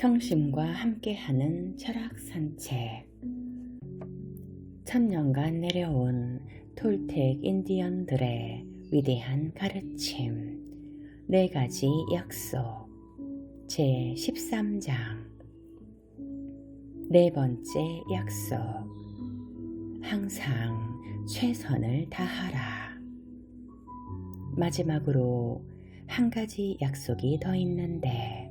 성심과 함께하는 철학 산책. 천년간 내려온 톨텍 인디언들의 위대한 가르침. 네 가지 약속. 제 13장. 네 번째 약속. 항상 최선을 다하라. 마지막으로 한 가지 약속이 더 있는데,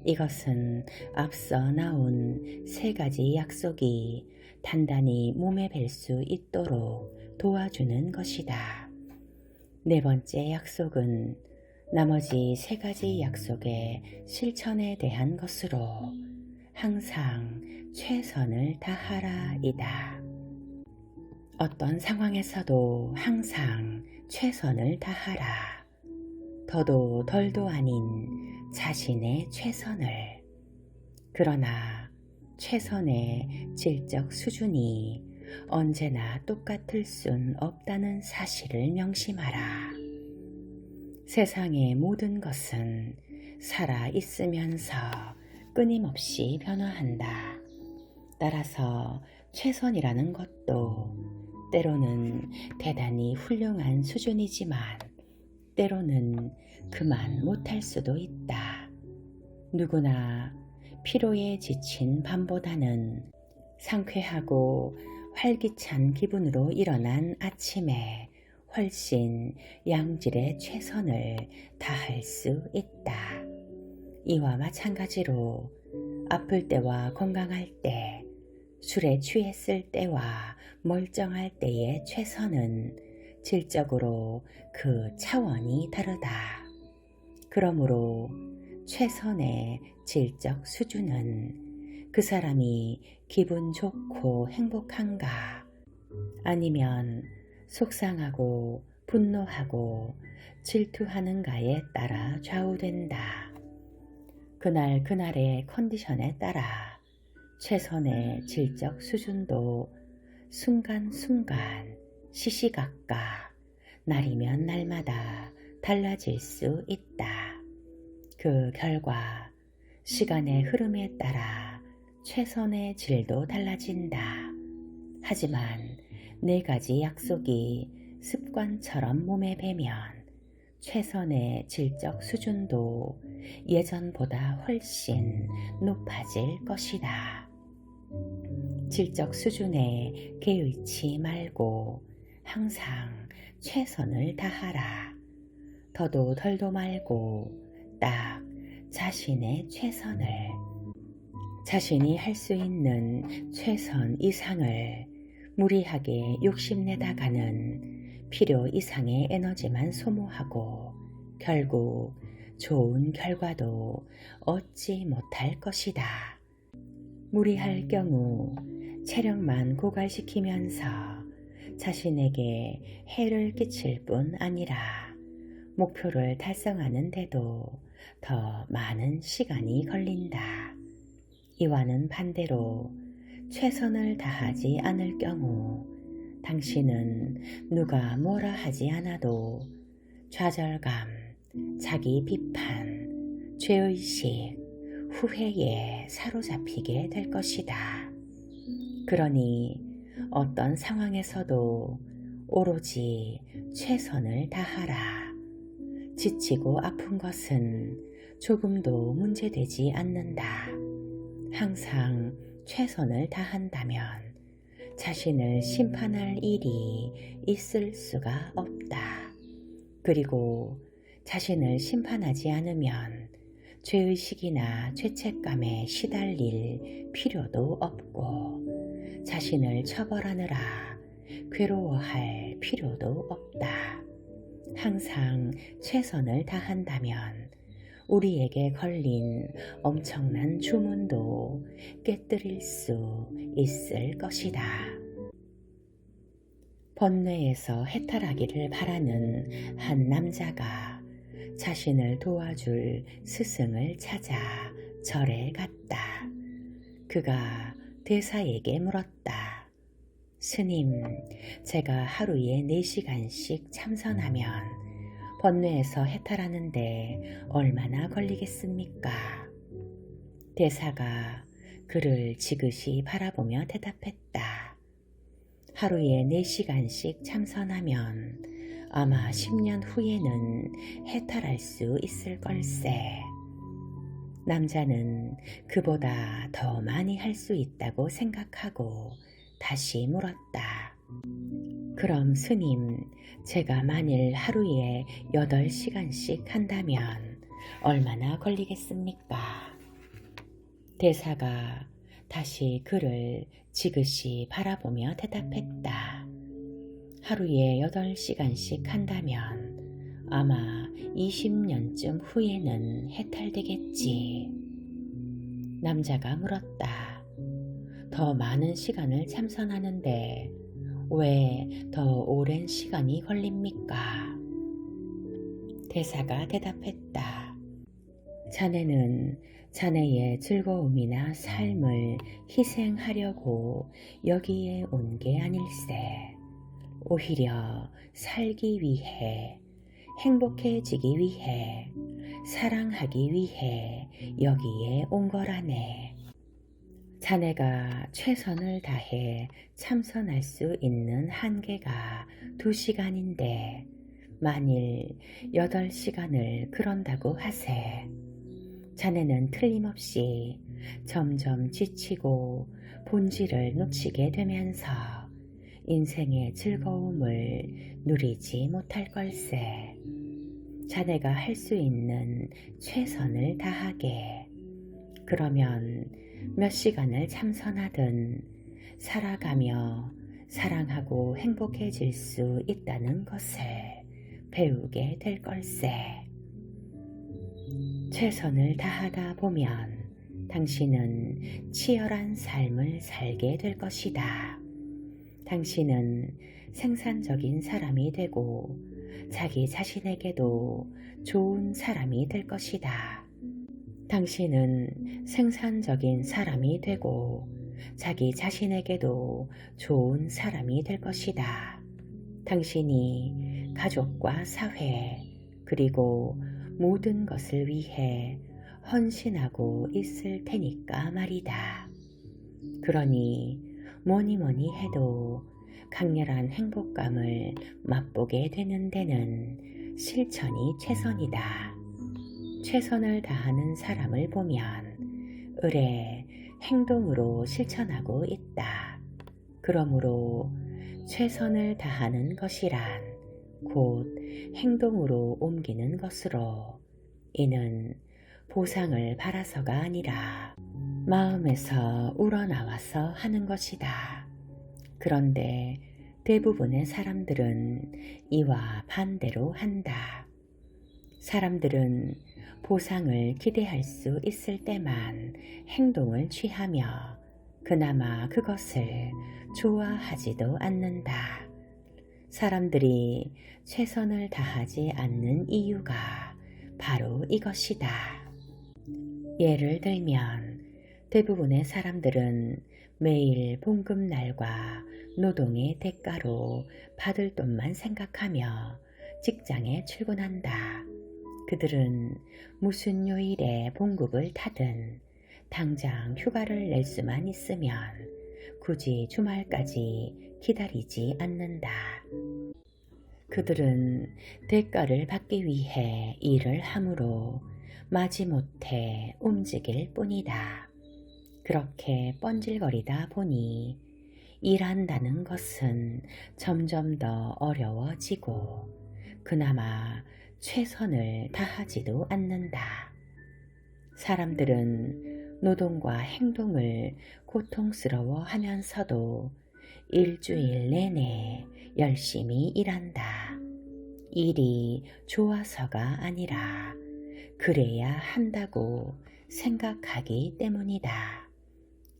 이것은 앞서 나온 세 가지 약속이 단단히 몸에 뵐 수 있도록 도와주는 것이다. 네 번째 약속은 나머지 세 가지 약속의 실천에 대한 것으로 항상 최선을 다하라이다. 어떤 상황에서도 항상 최선을 다하라. 더도 덜도 아닌 자신의 최선을. 그러나 최선의 질적 수준이 언제나 똑같을 순 없다는 사실을 명심하라. 세상의 모든 것은 살아 있으면서 끊임없이 변화한다. 따라서 최선이라는 것도 때로는 대단히 훌륭한 수준이지만 때로는 그만 못할 수도 있다. 누구나 피로에 지친 밤보다는 상쾌하고 활기찬 기분으로 일어난 아침에 훨씬 양질의 최선을 다할 수 있다. 이와 마찬가지로 아플 때와 건강할 때, 술에 취했을 때와 멀쩡할 때의 최선은 질적으로 그 차원이 다르다. 그러므로 최선의 질적 수준은 그 사람이 기분 좋고 행복한가, 아니면 속상하고 분노하고 질투하는가에 따라 좌우된다. 그날 그날의 컨디션에 따라 최선의 질적 수준도 순간순간 시시각각 날이면 날마다 달라질 수 있다. 그 결과 시간의 흐름에 따라 최선의 질도 달라진다. 하지만 네 가지 약속이 습관처럼 몸에 배면 최선의 질적 수준도 예전보다 훨씬 높아질 것이다. 질적 수준에 개의치 말고 항상 최선을 다하라. 더도 덜도 말고 딱 자신의 최선을, 자신이 할 수 있는 최선 이상을 무리하게 욕심내다가는 필요 이상의 에너지만 소모하고 결국 좋은 결과도 얻지 못할 것이다. 무리할 경우 체력만 고갈시키면서 자신에게 해를 끼칠 뿐 아니라 목표를 달성하는 데도 더 많은 시간이 걸린다. 이와는 반대로 최선을 다하지 않을 경우 당신은 누가 뭐라 하지 않아도 좌절감, 자기 비판, 죄의식, 후회에 사로잡히게 될 것이다. 그러니 어떤 상황에서도 오로지 최선을 다하라. 지치고 아픈 것은 조금도 문제되지 않는다. 항상 최선을 다한다면 자신을 심판할 일이 있을 수가 없다. 그리고 자신을 심판하지 않으면 죄의식이나 죄책감에 시달릴 필요도 없고 자신을 처벌하느라 괴로워할 필요도 없다. 항상 최선을 다한다면 우리에게 걸린 엄청난 주문도 깨뜨릴 수 있을 것이다. 번뇌에서 해탈하기를 바라는 한 남자가 자신을 도와줄 스승을 찾아 절에 갔다. 그가 대사에게 물었다. 스님, 제가 하루에 4시간씩 참선하면 번뇌에서 해탈하는데 얼마나 걸리겠습니까? 대사가 그를 지그시 바라보며 대답했다. 하루에 4시간씩 참선하면 아마 10년 후에는 해탈할 수 있을 걸세. 남자는 그보다 더 많이 할 수 있다고 생각하고 다시 물었다. 그럼 스님, 제가 만일 하루에 8시간씩 한다면 얼마나 걸리겠습니까? 대사가 다시 그를 지그시 바라보며 대답했다. 하루에 8시간씩 한다면 아마 20년쯤 후에는 해탈되겠지. 남자가 물었다. 더 많은 시간을 참선하는데 왜 더 오랜 시간이 걸립니까? 대사가 대답했다. 자네는 자네의 즐거움이나 삶을 희생하려고 여기에 온 게 아닐세. 오히려 살기 위해, 행복해지기 위해, 사랑하기 위해 여기에 온 거라네. 자네가 최선을 다해 참선할 수 있는 한계가 2시간인데 만일 8시간을 그런다고 하세. 자네는 틀림없이 점점 지치고 본질을 놓치게 되면서 인생의 즐거움을 누리지 못할 걸세. 자네가 할 수 있는 최선을 다하게. 그러면 몇 시간을 참선하든 살아가며 사랑하고 행복해질 수 있다는 것을 배우게 될 걸세. 최선을 다하다 보면 당신은 치열한 삶을 살게 될 것이다. 당신은 생산적인 사람이 되고 자기 자신에게도 좋은 사람이 될 것이다. 당신은 생산적인 사람이 되고 자기 자신에게도 좋은 사람이 될 것이다. 당신이 가족과 사회 그리고 모든 것을 위해 헌신하고 있을 테니까 말이다. 그러니 뭐니 해도 강렬한 행복감을 맛보게 되는 데는 실천이 최선이다. 최선을 다하는 사람을 보면 의례 행동으로 실천하고 있다. 그러므로 최선을 다하는 것이란 곧 행동으로 옮기는 것으로 이는 보상을 바라서가 아니라 마음에서 우러나와서 하는 것이다. 그런데 대부분의 사람들은 이와 반대로 한다. 사람들은 보상을 기대할 수 있을 때만 행동을 취하며 그나마 그것을 좋아하지도 않는다. 사람들이 최선을 다하지 않는 이유가 바로 이것이다. 예를 들면 대부분의 사람들은 매일 봉급날과 노동의 대가로 받을 돈만 생각하며 직장에 출근한다. 그들은 무슨 요일에 봉급을 타든 당장 휴가를 낼 수만 있으면 굳이 주말까지 기다리지 않는다. 그들은 대가를 받기 위해 일을 하므로 마지못해 움직일 뿐이다. 그렇게 뻔질거리다 보니 일한다는 것은 점점 더 어려워지고 그나마 최선을 다하지도 않는다. 사람들은 노동과 행동을 고통스러워 하면서도 일주일 내내 열심히 일한다. 일이 좋아서가 아니라 그래야 한다고 생각하기 때문이다.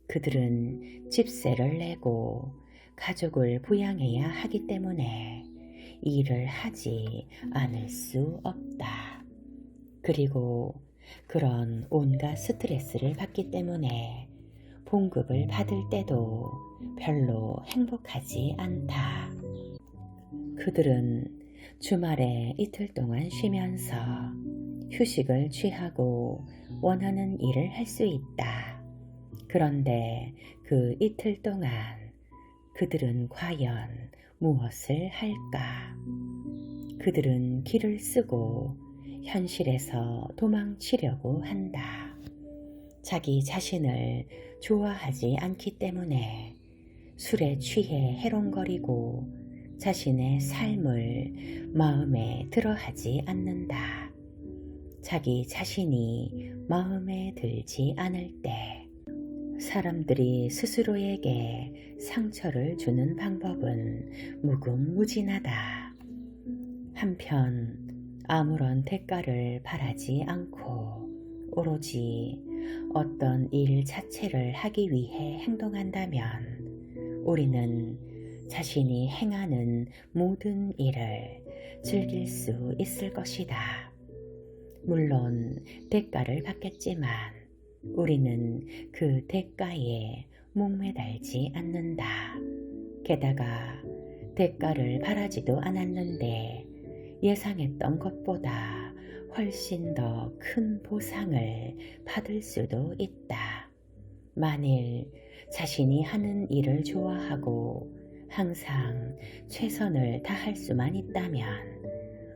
그들은 집세를 내고 가족을 부양해야 하기 때문에 일을 하지 않을 수 없다. 그리고 그런 온갖 스트레스를 받기 때문에 봉급을 받을 때도 별로 행복하지 않다. 그들은 주말에 이틀 동안 쉬면서 휴식을 취하고 원하는 일을 할 수 있다. 그런데 그 이틀 동안 그들은 과연 무엇을 할까? 그들은 길을 쓰고 현실에서 도망치려고 한다. 자기 자신을 좋아하지 않기 때문에 술에 취해 해롱거리고 자신의 삶을 마음에 들어하지 않는다. 자기 자신이 마음에 들지 않을 때 사람들이 스스로에게 상처를 주는 방법은 무궁무진하다. 한편 아무런 대가를 바라지 않고 오로지 어떤 일 자체를 하기 위해 행동한다면 우리는 자신이 행하는 모든 일을 즐길 수 있을 것이다. 물론 대가를 받겠지만 우리는 그 대가에 목매달지 않는다. 게다가 대가를 바라지도 않았는데 예상했던 것보다 훨씬 더 큰 보상을 받을 수도 있다. 만일 자신이 하는 일을 좋아하고 항상 최선을 다할 수만 있다면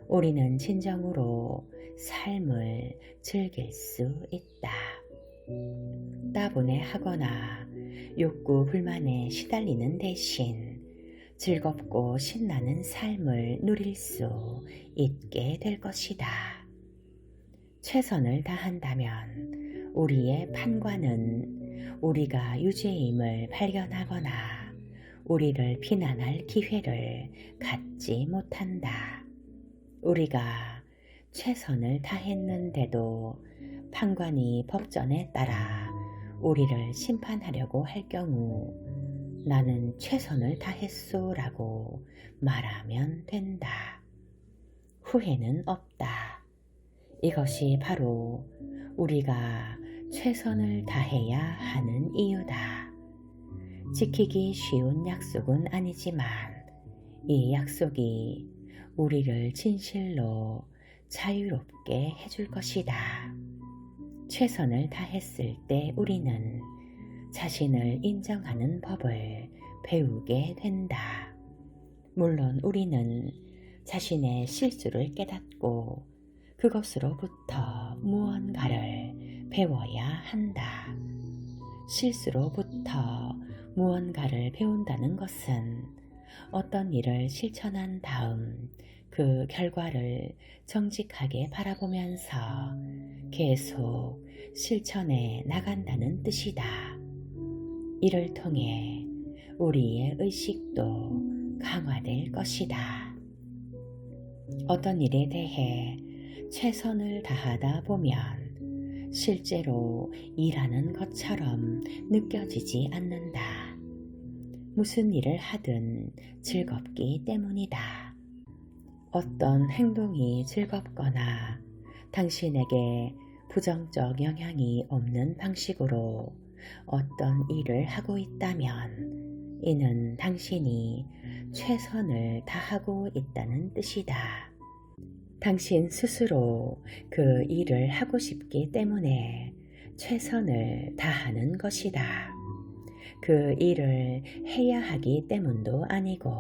우리는 진정으로 삶을 즐길 수 있다. 따분해하거나 욕구 불만에 시달리는 대신 즐겁고 신나는 삶을 누릴 수 있게 될 것이다. 최선을 다한다면 우리의 판관은 우리가 유죄임을 발견하거나 우리를 비난할 기회를 갖지 못한다. 우리가 최선을 다했는데도 판관이 법전에 따라 우리를 심판하려고 할 경우 나는 최선을 다했소 라고 말하면 된다. 후회는 없다. 이것이 바로 우리가 최선을 다해야 하는 이유다. 지키기 쉬운 약속은 아니지만 이 약속이 우리를 진실로 자유롭게 해줄 것이다. 최선을 다했을 때 우리는 자신을 인정하는 법을 배우게 된다. 물론 우리는 자신의 실수를 깨닫고 그것으로부터 무언가를 배워야 한다. 실수로부터 무언가를 배운다는 것은 어떤 일을 실천한 다음 그 결과를 정직하게 바라보면서 계속 실천해 나간다는 뜻이다. 이를 통해 우리의 의식도 강화될 것이다. 어떤 일에 대해 최선을 다하다 보면 실제로 일하는 것처럼 느껴지지 않는다. 무슨 일을 하든 즐겁기 때문이다. 어떤 행동이 즐겁거나 당신에게 부정적 영향이 없는 방식으로 어떤 일을 하고 있다면 이는 당신이 최선을 다하고 있다는 뜻이다. 당신 스스로 그 일을 하고 싶기 때문에 최선을 다하는 것이다. 그 일을 해야 하기 때문도 아니고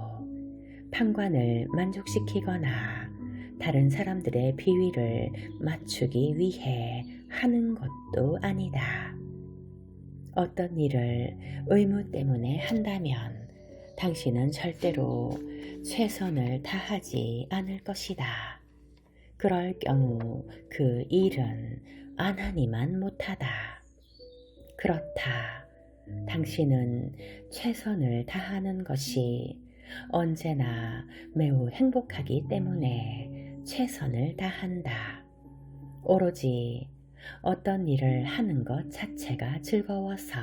판관을 만족시키거나 다른 사람들의 비위를 맞추기 위해 하는 것도 아니다. 어떤 일을 의무 때문에 한다면 당신은 절대로 최선을 다하지 않을 것이다. 그럴 경우 그 일은 안 하니만 못하다. 그렇다. 당신은 최선을 다하는 것이 언제나 매우 행복하기 때문에 최선을 다한다. 오로지 어떤 일을 하는 것 자체가 즐거워서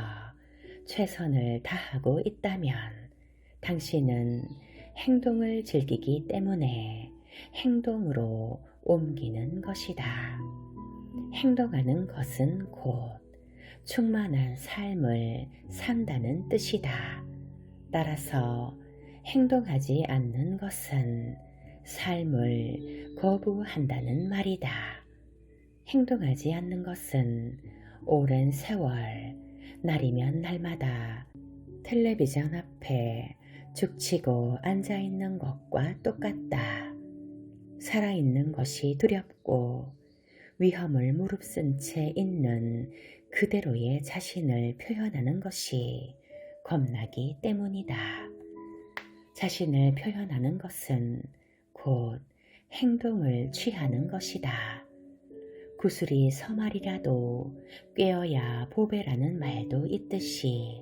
최선을 다하고 있다면 당신은 행동을 즐기기 때문에 행동으로 옮기는 것이다. 행동하는 것은 곧 충만한 삶을 산다는 뜻이다. 따라서 행동하지 않는 것은 삶을 거부한다는 말이다. 행동하지 않는 것은 오랜 세월, 날이면 날마다 텔레비전 앞에 죽치고 앉아있는 것과 똑같다. 살아있는 것이 두렵고 위험을 무릅쓴 채 있는 그대로의 자신을 표현하는 것이 겁나기 때문이다. 자신을 표현하는 것은 곧 행동을 취하는 것이다. 구슬이 서말이라도 꿰어야 보배라는 말도 있듯이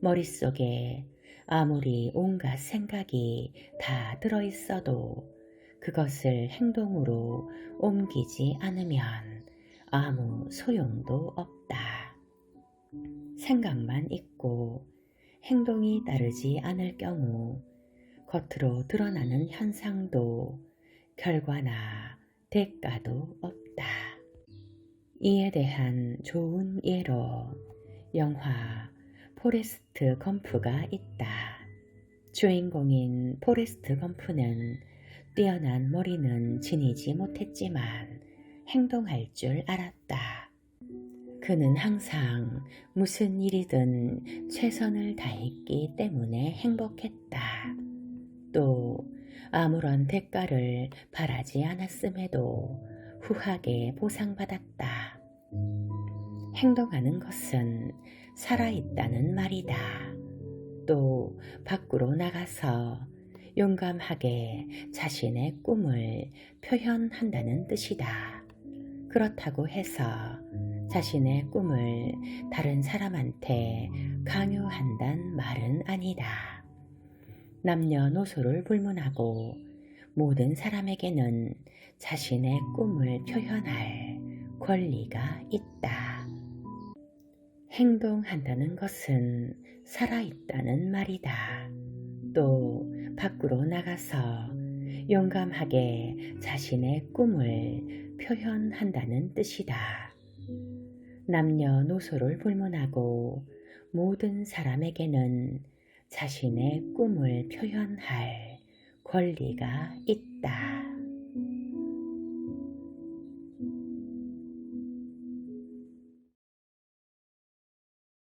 머릿속에 아무리 온갖 생각이 다 들어있어도 그것을 행동으로 옮기지 않으면 아무 소용도 없다. 생각만 있고 행동이 따르지 않을 경우 겉으로 드러나는 현상도 결과나 대가도 없다. 이에 대한 좋은 예로 영화 포레스트 검프가 있다. 주인공인 포레스트 검프는 뛰어난 머리는 지니지 못했지만 행동할 줄 알았다. 그는 항상 무슨 일이든 최선을 다했기 때문에 행복했다. 또 아무런 대가를 바라지 않았음에도 후하게 보상받았다. 행동하는 것은 살아있다는 말이다. 또 밖으로 나가서 용감하게 자신의 꿈을 표현한다는 뜻이다. 그렇다고 해서 자신의 꿈을 다른 사람한테 강요한단 말은 아니다. 남녀노소를 불문하고 모든 사람에게는 자신의 꿈을 표현할 권리가 있다. 행동한다는 것은 살아있다는 말이다. 또 밖으로 나가서 용감하게 자신의 꿈을 표현한다는 뜻이다. 남녀노소를 불문하고 모든 사람에게는 자신의 꿈을 표현할 권리가 있다.